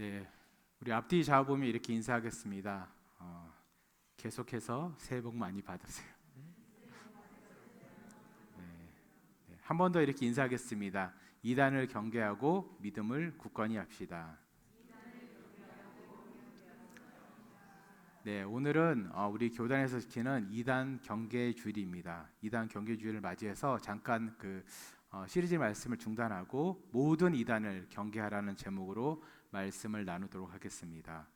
네, 우리 앞뒤 좌우보면 이렇게 인사하겠습니다. 계속해서 새해 복 많이 받으세요. 한 번 더 이렇게 인사하겠습니다. 이단을 경계하고 믿음을 굳건히 합시다. 네, 오늘은 우리 교단에서 지키는 이단 경계 주일입니다. 이단 경계 주일을 맞이해서 잠깐 시리즈 말씀을 중단하고 모든 이단을 경계하라는 제목으로 말씀을 나누도록 하겠습니다.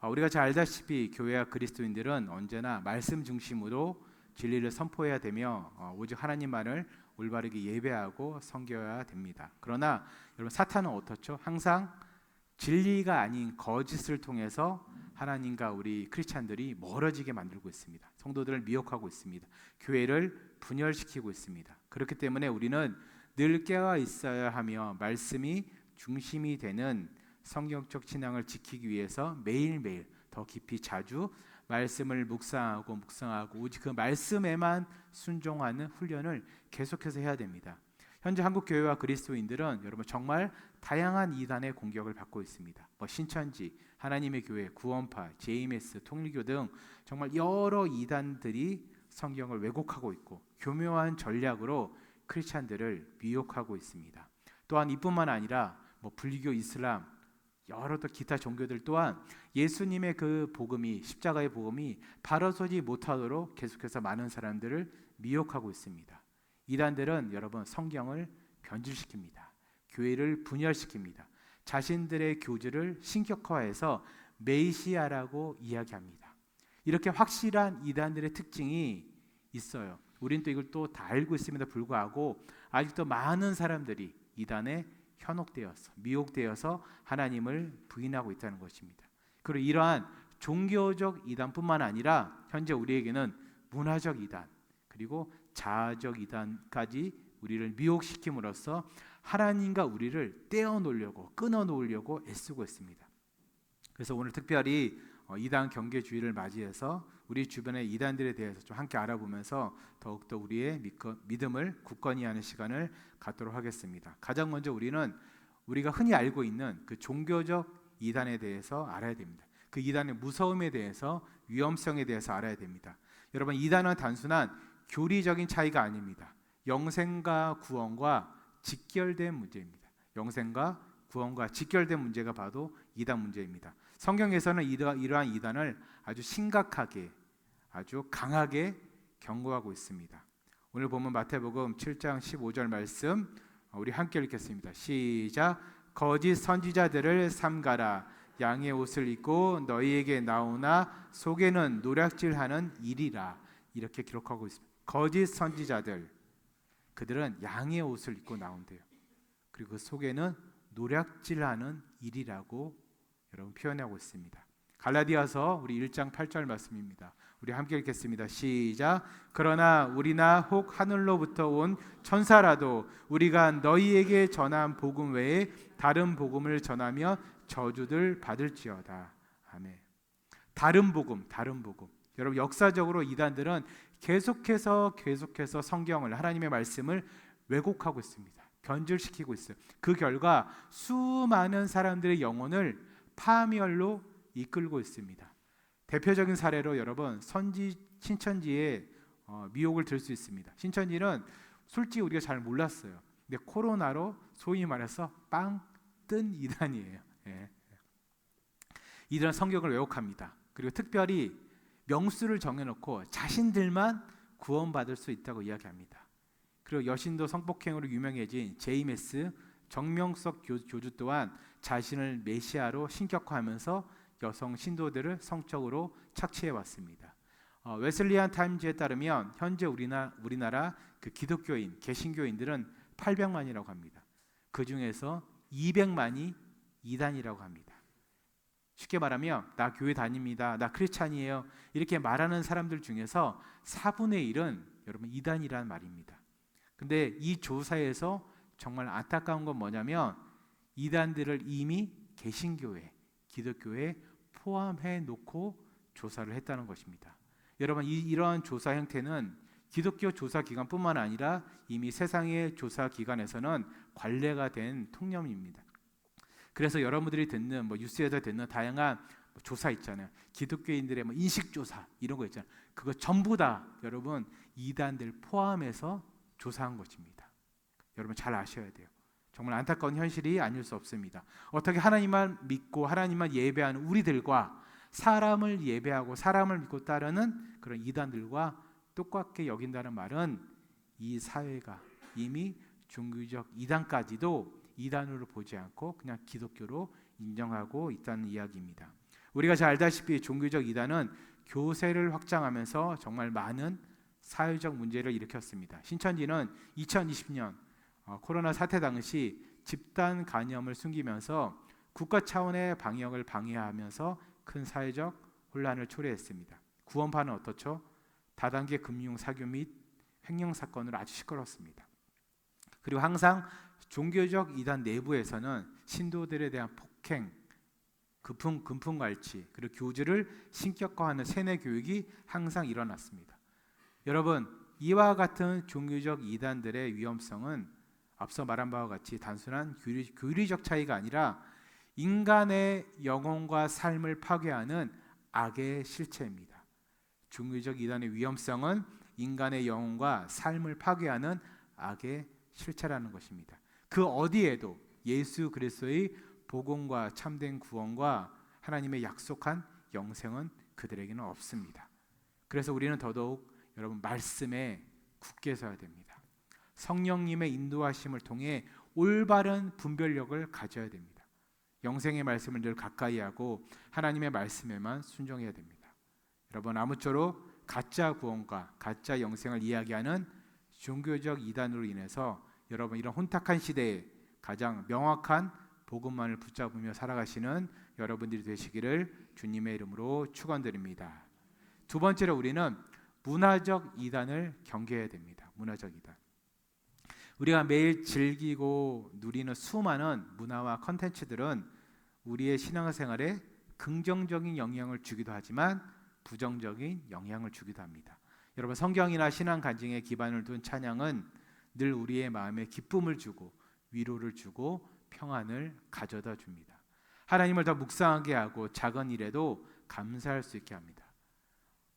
우리가 잘 알다시피 교회와 그리스도인들은 언제나 말씀 중심으로 진리를 선포해야 되며 오직 하나님만을 올바르게 예배하고 섬겨야 됩니다. 그러나 여러분, 사탄은 어떻죠? 항상 진리가 아닌 거짓을 통해서 하나님과 우리 크리스찬들이 멀어지게 만들고 있습니다. 성도들을 미혹하고 있습니다. 교회를 분열시키고 있습니다. 그렇기 때문에 우리는 늘 깨어 있어야 하며 말씀이 중심이 되는 성경적 신앙을 지키기 위해서 매일매일 더 깊이 자주 말씀을 묵상하고 오직 그 말씀에만 순종하는 훈련을 계속해서 해야 됩니다. 현재 한국 교회와 그리스도인들은 여러분 정말 다양한 이단의 공격을 받고 있습니다. 신천지, 하나님의 교회, 구원파, JMS, 통일교 등 정말 여러 이단들이 성경을 왜곡하고 있고 교묘한 전략으로 크리스찬들을 미혹하고 있습니다. 또한 이뿐만 아니라 불교, 이슬람, 여러 또 기타 종교들 또한 예수님의 그 복음이, 십자가의 복음이 바로 서지 못하도록 계속해서 많은 사람들을 미혹하고 있습니다. 이단들은 여러분 성경을 변질시킵니다. 교회를 분열시킵니다. 자신들의 교주를 신격화해서 메시아라고 이야기합니다. 이렇게 확실한 이단들의 특징이 있어요. 우리는 또 이걸 또 다 알고 있음에도 불구하고 아직도 많은 사람들이 이단에 현혹되어서 미혹되어서 하나님을 부인하고 있다는 것입니다. 그리고 이러한 종교적 이단뿐만 아니라 현재 우리에게는 문화적 이단 그리고 자아적 이단까지 우리를 미혹시킴으로써 하나님과 우리를 떼어놓으려고 끊어놓으려고 애쓰고 있습니다. 그래서 오늘 특별히 이단 경계주의를 맞이해서 우리 주변의 이단들에 대해서 좀 함께 알아보면서 더욱더 우리의 믿음을 굳건히 하는 시간을 갖도록 하겠습니다. 가장 먼저 우리가 흔히 알고 있는 그 종교적 이단에 대해서 알아야 됩니다. 그 이단의 무서움에 대해서, 위험성에 대해서 알아야 됩니다. 여러분, 이단은 단순한 교리적인 차이가 아닙니다. 영생과 구원과 직결된 문제입니다. 영생과 구원과 직결된 문제가 바로 이단 문제입니다. 성경에서는 이러한 이단을 아주 심각하게, 아주 강하게 경고하고 있습니다. 오늘 보면 마태복음 7장 15절 말씀 우리 함께 읽겠습니다. 시작. 거짓 선지자들을 삼가라. 양의 옷을 입고 너희에게 나오나 속에는 노략질하는 일이라. 이렇게 기록하고 있습니다. 거짓 선지자들, 그들은 양의 옷을 입고 나온대요. 그리고 그 속에는 노략질하는 일이라고 여러분 표현하고 있습니다. 갈라디아서 우리 1장 8절 말씀입니다. 우리 함께 읽겠습니다. 시작. 그러나 우리나 혹 하늘로부터 온 천사라도 우리가 너희에게 전한 복음 외에 다른 복음을 전하며 저주들 받을지어다. 아멘. 다른 복음. 여러분, 역사적으로 이단들은 계속해서 성경을, 하나님의 말씀을 왜곡하고 있습니다. 변질시키고 있어요. 그 결과 수많은 사람들의 영혼을 파멸로 이끌고 있습니다. 대표적인 사례로 여러분 신천지의 미혹을 들 수 있습니다. 신천지는 솔직히 우리가 잘 몰랐어요. 근데 코로나로 소위 말해서 빵 뜬 이단이에요. 예. 이들은 성경을 왜곡합니다. 그리고 특별히 명수를 정해놓고 자신들만 구원받을 수 있다고 이야기합니다. 그리고 여신도 성폭행으로 유명해진 JMS 정명석 교주 또한 자신을 메시아로 신격화하면서 여성 신도들을 성적으로 착취해 왔습니다. 웨슬리안 타임즈에 따르면 현재 우리나라 그 기독교인, 개신교인들은 800만이라고 합니다. 그 중에서 200만이 이단이라고 합니다. 쉽게 말하면 나 교회 다닙니다, 나 크리스찬이에요 이렇게 말하는 사람들 중에서 4분의 1은 여러분 이단이라는 말입니다. 근데 이 조사에서 정말 안타까운 건 뭐냐면 이단들을 이미 개신교회, 기독교에 포함해 놓고 조사를 했다는 것입니다. 여러분, 이러한 조사 형태는 기독교 조사 기관뿐만 아니라 이미 세상의 조사 기관에서는 관례가 된 통념입니다. 그래서 여러분들이 듣는 뉴스에서 듣는 다양한 조사 있잖아요. 기독교인들의 인식 조사 이런 거 있잖아요. 그거 전부 다 여러분 이단들 포함해서 조사한 것입니다. 여러분 잘 아셔야 돼요. 정말 안타까운 현실이 아닐 수 없습니다. 어떻게 하나님만 믿고 하나님만 예배하는 우리들과 사람을 예배하고 사람을 믿고 따르는 그런 이단들과 똑같게 여긴다는 말은 이 사회가 이미 종교적 이단까지도 이단으로 보지 않고 그냥 기독교로 인정하고 있다는 이야기입니다. 우리가 잘 알다시피 종교적 이단은 교세를 확장하면서 정말 많은 사회적 문제를 일으켰습니다. 신천지는 2020년 코로나 사태 당시 집단 감염을 숨기면서 국가 차원의 방역을 방해하면서 큰 사회적 혼란을 초래했습니다. 구원파는 어떻죠? 다단계 금융 사교 및 횡령 사건으로 아주 시끄럽습니다. 그리고 항상 종교적 이단 내부에서는 신도들에 대한 폭행, 금품갈취, 그리고 교주를 신격화하는 세뇌 교육이 항상 일어났습니다. 여러분, 이와 같은 종교적 이단들의 위험성은 앞서 말한 바와 같이 단순한 교리적 차이가 아니라 인간의 영혼과 삶을 파괴하는 악의 실체입니다. 종교적 이단의 위험성은 인간의 영혼과 삶을 파괴하는 악의 실체라는 것입니다. 그 어디에도 예수 그리스도의 복음과 참된 구원과 하나님의 약속한 영생은 그들에게는 없습니다. 그래서 우리는 더더욱 여러분 말씀에 굳게 서야 됩니다. 성령님의 인도하심을 통해 올바른 분별력을 가져야 됩니다. 영생의 말씀을 늘 가까이 하고 하나님의 말씀에만 순종해야 됩니다. 여러분 아무쪼록 가짜 구원과 가짜 영생을 이야기하는 종교적 이단으로 인해서 여러분 이런 혼탁한 시대에 가장 명확한 복음만을 붙잡으며 살아가시는 여러분들이 되시기를 주님의 이름으로 축원드립니다. 두 번째로 우리는 문화적 이단을 경계해야 됩니다. 문화적 이단. 우리가 매일 즐기고 누리는 수많은 문화와 컨텐츠들은 우리의 신앙생활에 긍정적인 영향을 주기도 하지만 부정적인 영향을 주기도 합니다. 여러분 성경이나 신앙 간증에 기반을 둔 찬양은 늘 우리의 마음에 기쁨을 주고 위로를 주고 평안을 가져다 줍니다. 하나님을 더 묵상하게 하고 작은 일에도 감사할 수 있게 합니다.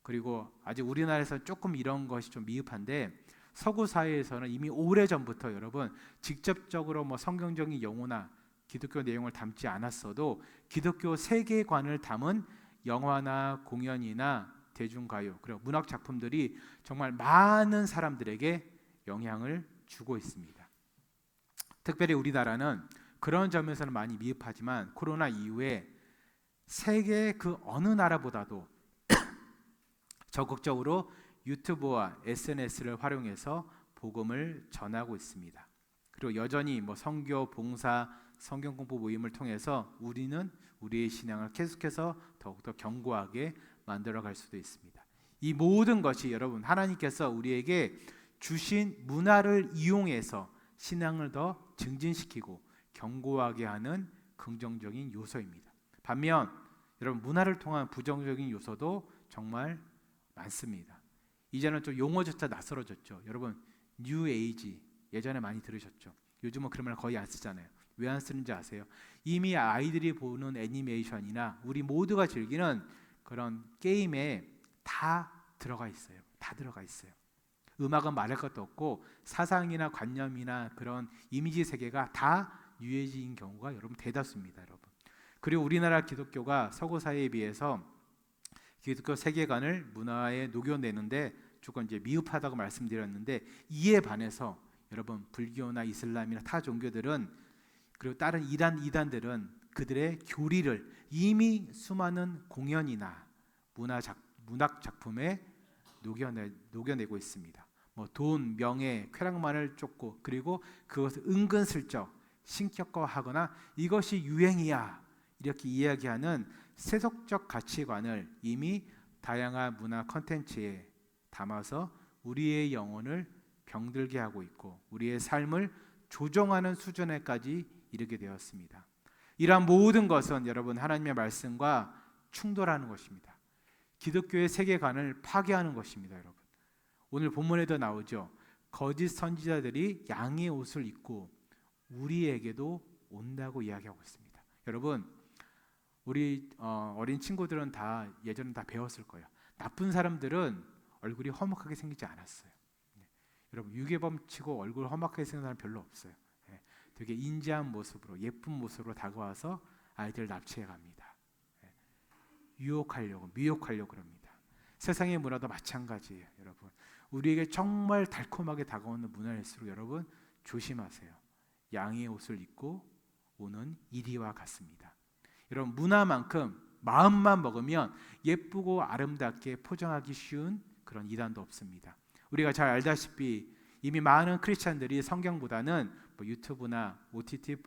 그리고 아직 우리나라에서 조금 이런 것이 좀 미흡한데 서구 사회에서는 이미 오래전부터 여러분 직접적으로 성경적인 용어나 기독교 내용을 담지 않았어도 기독교 세계관을 담은 영화나 공연이나 대중가요 그리고 문학 작품들이 정말 많은 사람들에게 영향을 주고 있습니다. 특별히 우리나라는 그런 점에서는 많이 미흡하지만 코로나 이후에 세계 그 어느 나라보다도 적극적으로 유튜브와 SNS를 활용해서 복음을 전하고 있습니다. 그리고 여전히 선교, 봉사, 성경 공부 모임을 통해서 우리는 우리의 신앙을 계속해서 더욱더 견고하게 만들어갈 수도 있습니다. 이 모든 것이 여러분 하나님께서 우리에게 주신 문화를 이용해서 신앙을 더 증진시키고 견고하게 하는 긍정적인 요소입니다. 반면 여러분 문화를 통한 부정적인 요소도 정말 많습니다. 이제는 좀 용어조차 낯설어졌죠. 여러분 뉴 에이지 예전에 많이 들으셨죠. 요즘은 그런 말 거의 안 쓰잖아요. 왜 안 쓰는지 아세요? 이미 아이들이 보는 애니메이션이나 우리 모두가 즐기는 그런 게임에 다 들어가 있어요. 다 들어가 있어요. 음악은 말할 것도 없고 사상이나 관념이나 그런 이미지 세계가 다 뉴에이지인 경우가 여러분 대다수입니다. 여러분. 그리고 우리나라 기독교가 서구 사회에 비해서 기독교 세계관을 문화에 녹여내는데 조금 이제 미흡하다고 말씀드렸는데 이에 반해서 여러분 불교나 이슬람이나 타 종교들은 그리고 다른 이단들은 그들의 교리를 이미 수많은 공연이나 문학 작품에 녹여내고 있습니다. 돈, 명예, 쾌락만을 쫓고 그리고 그것을 은근슬쩍 신격화하거나 이것이 유행이야 이렇게 이야기하는 세속적 가치관을 이미 다양한 문화 컨텐츠에 담아서 우리의 영혼을 병들게 하고 있고 우리의 삶을 조종하는 수준에까지 이르게 되었습니다. 이러한 모든 것은 여러분 하나님의 말씀과 충돌하는 것입니다. 기독교의 세계관을 파괴하는 것입니다. 여러분 오늘 본문에도 나오죠. 거짓 선지자들이 양의 옷을 입고 우리에게도 온다고 이야기하고 있습니다. 여러분, 우리 어린 친구들은 다 예전에 다 배웠을 거예요. 나쁜 사람들은 얼굴이 험악하게 생기지 않았어요. 여러분, 유괴범 치고 얼굴 험악하게 생긴 사람 별로 없어요. 되게 인자한 모습으로, 예쁜 모습으로 다가와서 아이들 납치해 갑니다. 유혹하려고, 미혹하려고 합니다. 세상의 문화도 마찬가지예요. 여러분, 우리에게 정말 달콤하게 다가오는 문화일수록 여러분 조심하세요. 양의 옷을 입고 오는 이리와 같습니다. 여러분, 문화만큼 마음만 먹으면 예쁘고 아름답게 포장하기 쉬운 그런 이단도 없습니다. 우리가 잘 알다시피 이미 많은 크리스찬들이 성경보다는 유튜브나 OTT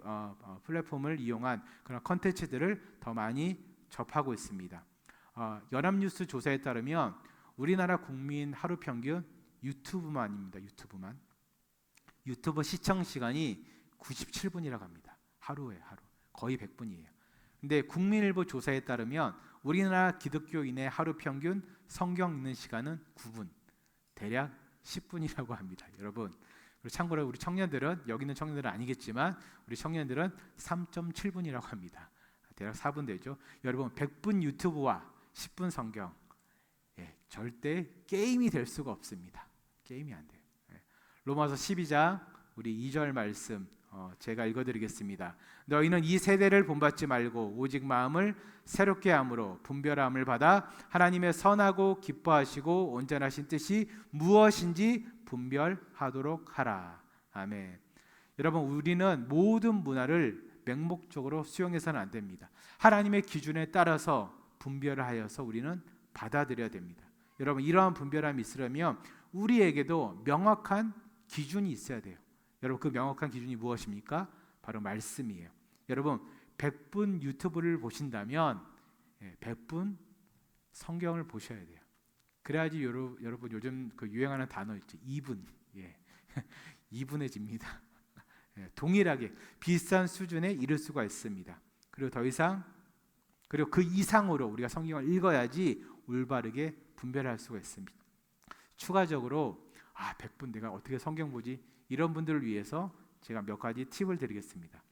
플랫폼을 이용한 그런 컨텐츠들을 더 많이 접하고 있습니다. 연합뉴스 조사에 따르면 우리나라 국민 하루 평균 유튜브만입니다. 유튜브 시청 시간이 97분이라고 합니다. 하루에 하루 거의 100분이에요. 근데 국민일보 조사에 따르면 우리나라 기독교인의 하루 평균 성경 읽는 시간은 9분, 대략 10분이라고 합니다. 여러분, 그리고 참고로 우리 청년들은, 여기 있는 청년들은 아니겠지만 우리 청년들은 3.7분이라고 합니다. 대략 4분 되죠. 여러분, 100분 유튜브와 10분 성경, 절대 게임이 될 수가 없습니다. 게임이 안 돼요. 로마서 12장 우리 2절 말씀 제가 읽어드리겠습니다. 너희는 이 세대를 본받지 말고 오직 마음을 새롭게 함으로 분별함을 받아 하나님의 선하고 기뻐하시고 온전하신 뜻이 무엇인지 분별하도록 하라. 아멘. 여러분, 우리는 모든 문화를 맹목적으로 수용해서는 안 됩니다. 하나님의 기준에 따라서 분별을 하여서 우리는 받아들여야 됩니다. 여러분, 이러한 분별함이 있으려면 우리에게도 명확한 기준이 있어야 돼요. 여러분, 그 명확한 기준이 무엇입니까? 바로 말씀이에요. 여러분, 100분 유튜브를 보신다면 100분 성경을 보셔야 돼요. 그래야지 여러분 요즘 그 유행하는 단어 있죠. 2분. 2분해집니다. 동일하게 비슷한 수준에 이를 수가 있습니다. 그리고 그리고 그 이상으로 우리가 성경을 읽어야지 올바르게 분별할 수가 있습니다. 추가적으로 100분 내가 어떻게 성경 보지? 이런 분들을 위해서 제가 몇 가지 팁을 드리겠습니다.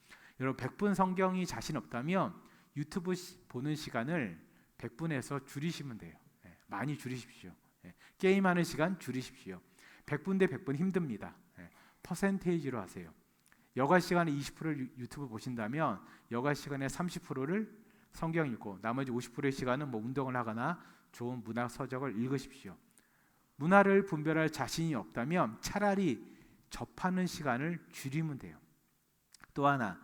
여러분, 100분 성경이 자신 없다면 유튜브 보는 시간을 100분에서 줄이시면 돼요. 많이 줄이십시오. 게임하는 시간 줄이십시오. 100분 대 100분 힘듭니다. 퍼센테이지로 하세요. 여가 시간에 20%를 유튜브 보신다면 여가 시간에 30%를 성경 읽고 나머지 50%의 시간은 운동을 하거나 좋은 문학 서적을 읽으십시오. 문화를 분별할 자신이 없다면 차라리 접하는 시간을 줄이면 돼요. 또 하나,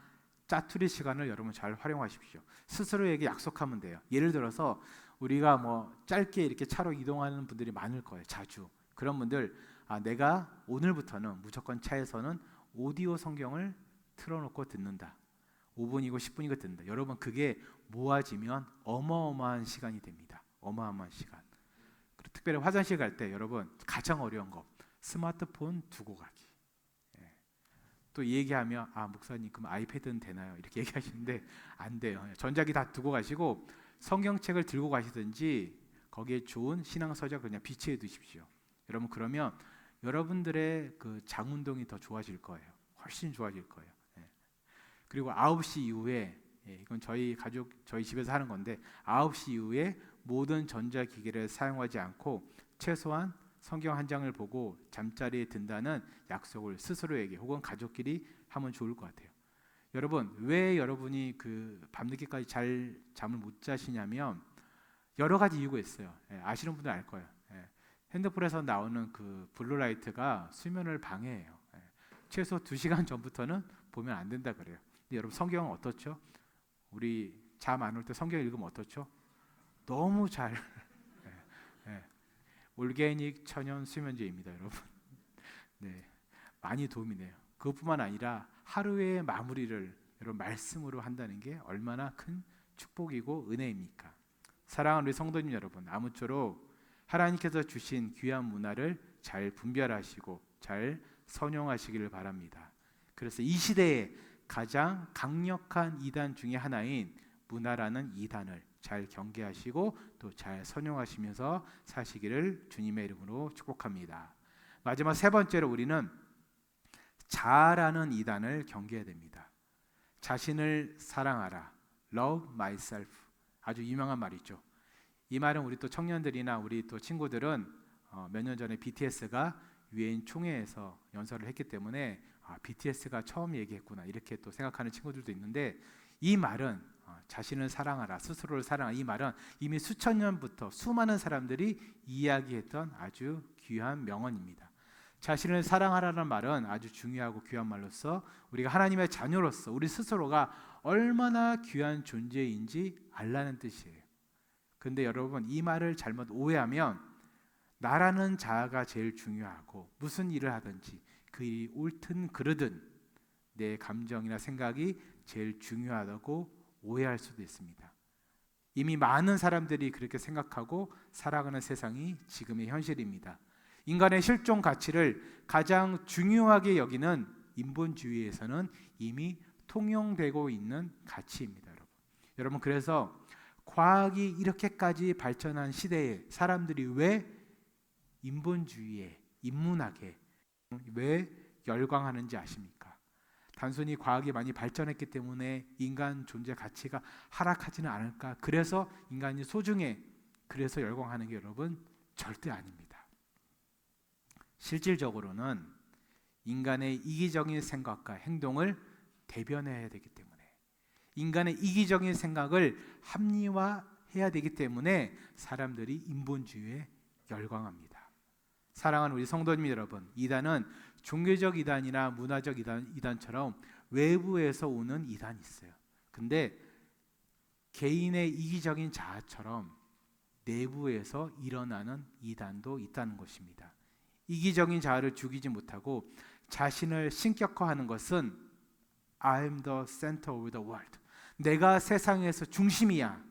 짜투리 시간을 여러분 잘 활용하십시오. 스스로에게 약속하면 돼요. 예를 들어서 우리가 짧게 이렇게 차로 이동하는 분들이 많을 거예요. 자주. 그런 분들, 내가 오늘부터는 무조건 차에서는 오디오 성경을 틀어놓고 듣는다. 5분이고 10분이고 듣는다. 여러분, 그게 모아지면 어마어마한 시간이 됩니다. 어마어마한 시간. 그리고 특별히 화장실 갈 때 여러분, 가장 어려운 거 스마트폰 두고 가기. 또 얘기하면 목사님 그럼 아이패드는 되나요? 이렇게 얘기하시는데 안 돼요. 전자기 다 두고 가시고 성경책을 들고 가시든지 거기에 좋은 신앙 서적 그냥 비치해 두십시오. 여러분, 그러면 여러분들의 그 장운동이 더 좋아질 거예요. 훨씬 좋아질 거예요. 그리고 9시 이후에, 이건 저희 가족, 저희 집에서 하는 건데 9시 이후에 모든 전자기기를 사용하지 않고 최소한 성경 한 장을 보고 잠자리에 든다는 약속을 스스로에게 혹은 가족끼리 하면 좋을 것 같아요. 여러분, 왜 여러분이 그 밤늦게까지 잘 잠을 못 자시냐면 여러 가지 이유가 있어요. 아시는 분들 알 거예요. 핸드폰에서 나오는 그 블루라이트가 수면을 방해해요. 최소 2시간 전부터는 보면 안 된다 그래요. 근데 여러분, 성경은 어떻죠? 우리 잠 안 올 때 성경 읽으면 어떻죠? 너무 잘 올게닉 천연 수면제입니다, 여러분. 많이 도움이 돼요. 그것뿐만 아니라 하루의 마무리를 여러분 말씀으로 한다는 게 얼마나 큰 축복이고 은혜입니까? 사랑하는 우리 성도님 여러분, 아무쪼록 하나님께서 주신 귀한 문화를 잘 분별하시고 잘 선용하시기를 바랍니다. 그래서 이 시대에 가장 강력한 이단 중에 하나인 문화라는 이단을 잘 경계하시고 또 잘 선용하시면서 사시기를 주님의 이름으로 축복합니다. 마지막 세 번째로 우리는 자아라는 이단을 경계해야 됩니다. 자신을 사랑하라, love myself. 아주 유명한 말이죠. 이 말은 우리 또 청년들이나 우리 또 친구들은 몇 년 전에 BTS가 유엔 총회에서 연설을 했기 때문에 BTS가 처음 얘기했구나 이렇게 또 생각하는 친구들도 있는데, 이 말은 자신을 사랑하라, 스스로를 사랑하라, 이 말은 이미 수천 년부터 수많은 사람들이 이야기했던 아주 귀한 명언입니다. 자신을 사랑하라는 말은 아주 중요하고 귀한 말로서 우리가 하나님의 자녀로서 우리 스스로가 얼마나 귀한 존재인지 알라는 뜻이에요. 근데 여러분, 이 말을 잘못 오해하면 나라는 자아가 제일 중요하고 무슨 일을 하든지 그 일이 옳든 그르든 내 감정이나 생각이 제일 중요하다고 오해할 수도 있습니다. 이미 많은 사람들이 그렇게 생각하고 살아가는 세상이 지금의 현실입니다. 인간의 실존 가치를 가장 중요하게 여기는 인본주의에서는 이미 통용되고 있는 가치입니다. 여러분, 그래서 과학이 이렇게까지 발전한 시대에 사람들이 왜 인본주의에, 인문학에 왜 열광하는지 아십니까? 단순히 과학이 많이 발전했기 때문에 인간 존재 가치가 하락하지는 않을까? 그래서 인간이 소중해, 그래서 열광하는 게 여러분 절대 아닙니다. 실질적으로는 인간의 이기적인 생각과 행동을 대변해야 되기 때문에, 인간의 이기적인 생각을 합리화해야 되기 때문에 사람들이 인본주의에 열광합니다. 사랑하는 우리 성도님 여러분, 이단은 종교적 이단이나 문화적 이단처럼 외부에서 오는 이단이 있어요. 근데 개인의 이기적인 자아처럼 내부에서 일어나는 이단도 있다는 것입니다. 이기적인 자아를 죽이지 못하고 자신을 신격화하는 것은 I'm the center of the world, 내가 세상에서 중심이야,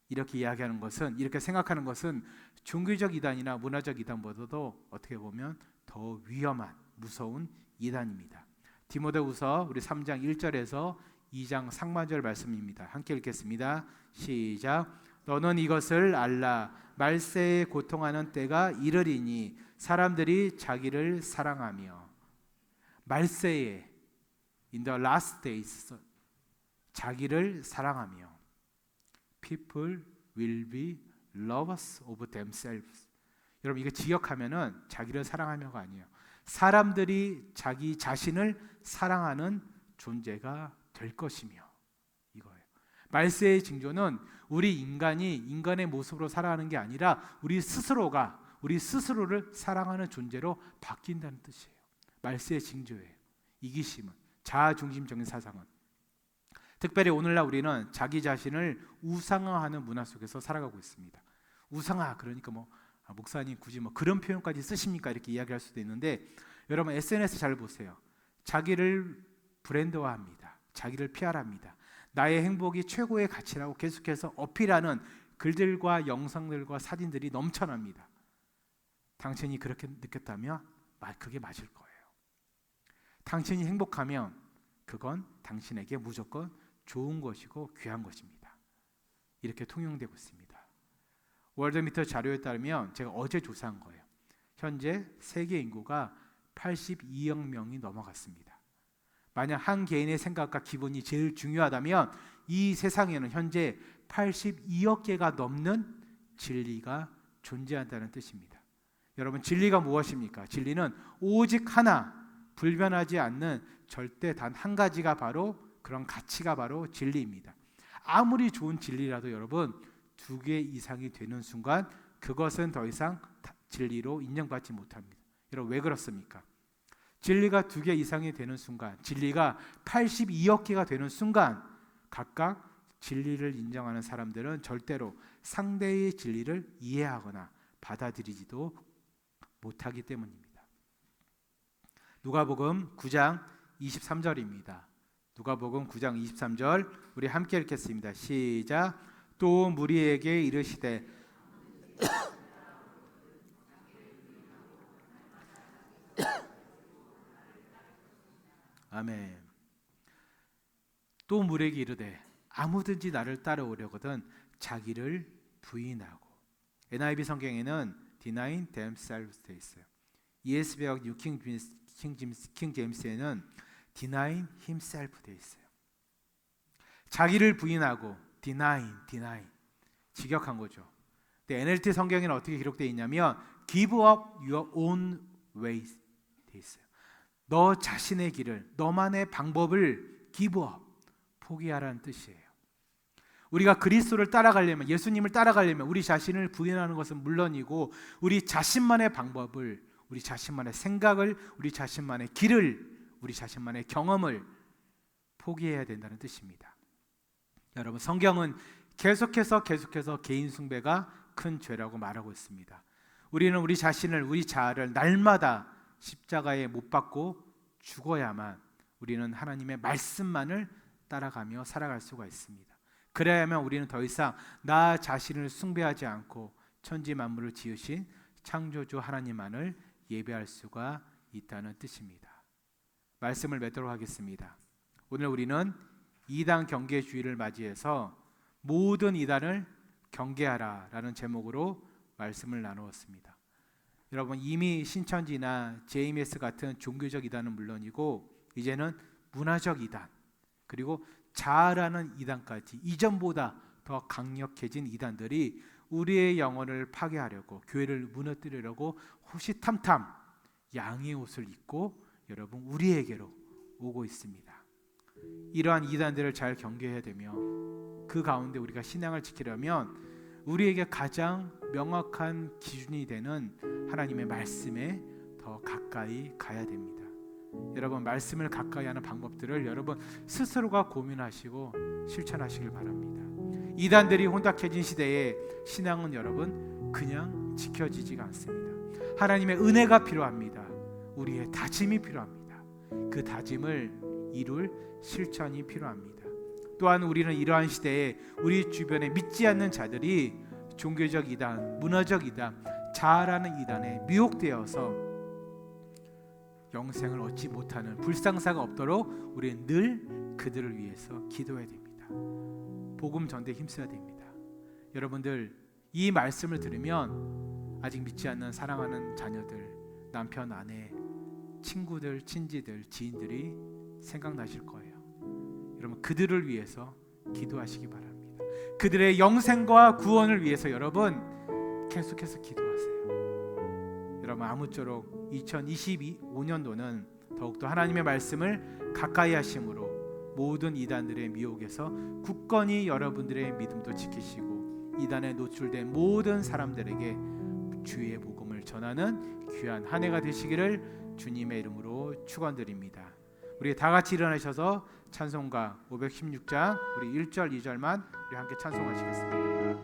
이렇게 이야기하는 것은, 이렇게 생각하는 것은 종교적 이단이나 문화적 이단보다도 어떻게 보면 더 위험한, 무서운 이단입니다. 디모데후서 우리 3장 1절에서 2장 상반절 말씀입니다. 함께 읽겠습니다. 시작. 너는 이것을 알라. 말세에 고통하는 때가 이르리니 사람들이 자기를 사랑하며, 말세에 in the last days 자기를 사랑하며, people will be lovers of themselves. 여러분, 이거 기억하면은 자기를 사랑하며가 아니에요. 사람들이 자기 자신을 사랑하는 존재가 될 것이며, 이거예요. 말세의 징조는 우리 인간이 인간의 모습으로 살아가는 게 아니라 우리 스스로가 우리 스스로를 사랑하는 존재로 바뀐다는 뜻이에요. 말세의 징조예요. 이기심은, 자아중심적인 사상은. 특별히 오늘날 우리는 자기 자신을 우상화하는 문화 속에서 살아가고 있습니다. 우상화, 그러니까 목사님 굳이 그런 표현까지 쓰십니까? 이렇게 이야기할 수도 있는데, 여러분 SNS 잘 보세요. 자기를 브랜드화합니다. 자기를 PR합니다. 나의 행복이 최고의 가치라고 계속해서 어필하는 글들과 영상들과 사진들이 넘쳐납니다. 당신이 그렇게 느꼈다면 그게 맞을 거예요. 당신이 행복하면 그건 당신에게 무조건 좋은 것이고 귀한 것입니다. 이렇게 통용되고 있습니다. 월드미터 자료에 따르면, 제가 어제 조사한 거예요. 현재 세계 인구가 82억 명이 넘어갔습니다. 만약 한 개인의 생각과 기분이 제일 중요하다면 이 세상에는 현재 82억 개가 넘는 진리가 존재한다는 뜻입니다. 여러분, 진리가 무엇입니까? 진리는 오직 하나, 불변하지 않는 절대 단 한 가지가 바로, 그런 가치가 바로 진리입니다. 아무리 좋은 진리라도 여러분, 2개 이상이 되는 순간 그것은 더 이상 진리로 인정받지 못합니다. 여러분, 왜 그렇습니까? 진리가 2개 이상이 되는 순간, 진리가 82억 개가 되는 순간, 각각 진리를 인정하는 사람들은 절대로 상대의 진리를 이해하거나 받아들이지도 못하기 때문입니다. 누가복음 9장 23절입니다. 누가복음 9장 23절 우리 함께 읽겠습니다. 시작. 또 무리에게 이르시되 아멘. 또 무리에게 이르되 아무든지 나를 따라오려거든 자기를 부인하고. NIV 성경에는 denying themselves 돼 있어요. ESV와 뉴 킹 제임스에는 denying himself 돼 있어요. 자기를 부인하고 deny 직역한 거죠. 근데 NLT 성경에는 어떻게 기록되어 있냐면 give up your own ways 돼 있어요. 너 자신의 길을, 너만의 방법을 give up, 포기하라는 뜻이에요. 우리가 그리스도를 따라가려면, 예수님을 따라가려면 우리 자신을 부인하는 것은 물론이고 우리 자신만의 방법을, 우리 자신만의 생각을, 우리 자신만의 길을, 우리 자신만의 경험을 포기해야 된다는 뜻입니다. 여러분, 성경은 계속해서 개인 숭배가 큰 죄라고 말하고 있습니다. 우리는 우리 자신을, 우리 자아를 날마다 십자가에 못 박고 죽어야만 우리는 하나님의 말씀만을 따라가며 살아갈 수가 있습니다. 그래야만 우리는 더 이상 나 자신을 숭배하지 않고 천지 만물을 지으신 창조주 하나님만을 예배할 수가 있다는 뜻입니다. 말씀을 맺도록 하겠습니다. 오늘 우리는 이단 경계주의를 맞이해서 모든 이단을 경계하라 라는 제목으로 말씀을 나누었습니다. 여러분, 이미 신천지나 JMS 같은 종교적 이단은 물론이고 이제는 문화적 이단, 그리고 자아라는 이단까지 이전보다 더 강력해진 이단들이 우리의 영혼을 파괴하려고, 교회를 무너뜨리려고 호시탐탐 양의 옷을 입고 여러분 우리에게로 오고 있습니다. 이러한 이단들을 잘 경계해야 되며 그 가운데 우리가 신앙을 지키려면 우리에게 가장 명확한 기준이 되는 하나님의 말씀에 더 가까이 가야 됩니다. 여러분, 말씀을 가까이 하는 방법들을 여러분 스스로가 고민하시고 실천하시길 바랍니다. 이단들이 혼탁해진 시대에 신앙은 여러분 그냥 지켜지지가 않습니다. 하나님의 은혜가 필요합니다. 우리의 다짐이 필요합니다. 그 다짐을 이룰 실천이 필요합니다. 또한 우리는 이러한 시대에 우리 주변에 믿지 않는 자들이 종교적 이단, 문화적 이단, 자아라는 이단에 미혹되어서 영생을 얻지 못하는 불상사가 없도록 우리는 늘 그들을 위해서 기도해야 됩니다. 복음 전도에 힘써야 됩니다. 여러분들, 이 말씀을 들으면 아직 믿지 않는 사랑하는 자녀들, 남편, 아내, 친구들, 친지들, 지인들이 생각나실 거예요. 여러분, 그들을 위해서 기도하시기 바랍니다. 그들의 영생과 구원을 위해서 여러분 계속해서 기도하세요. 여러분, 아무쪼록 2025년도는 더욱더 하나님의 말씀을 가까이 하심으로 모든 이단들의 미혹에서 굳건히 여러분들의 믿음도 지키시고 이단에 노출된 모든 사람들에게 주의 복음을 전하는 귀한 한 해가 되시기를 주님의 이름으로 축원드립니다. 우리 다 같이 일어나셔서 찬송가 516장 우리 1절 2절만 우리 함께 찬송하시겠습니다.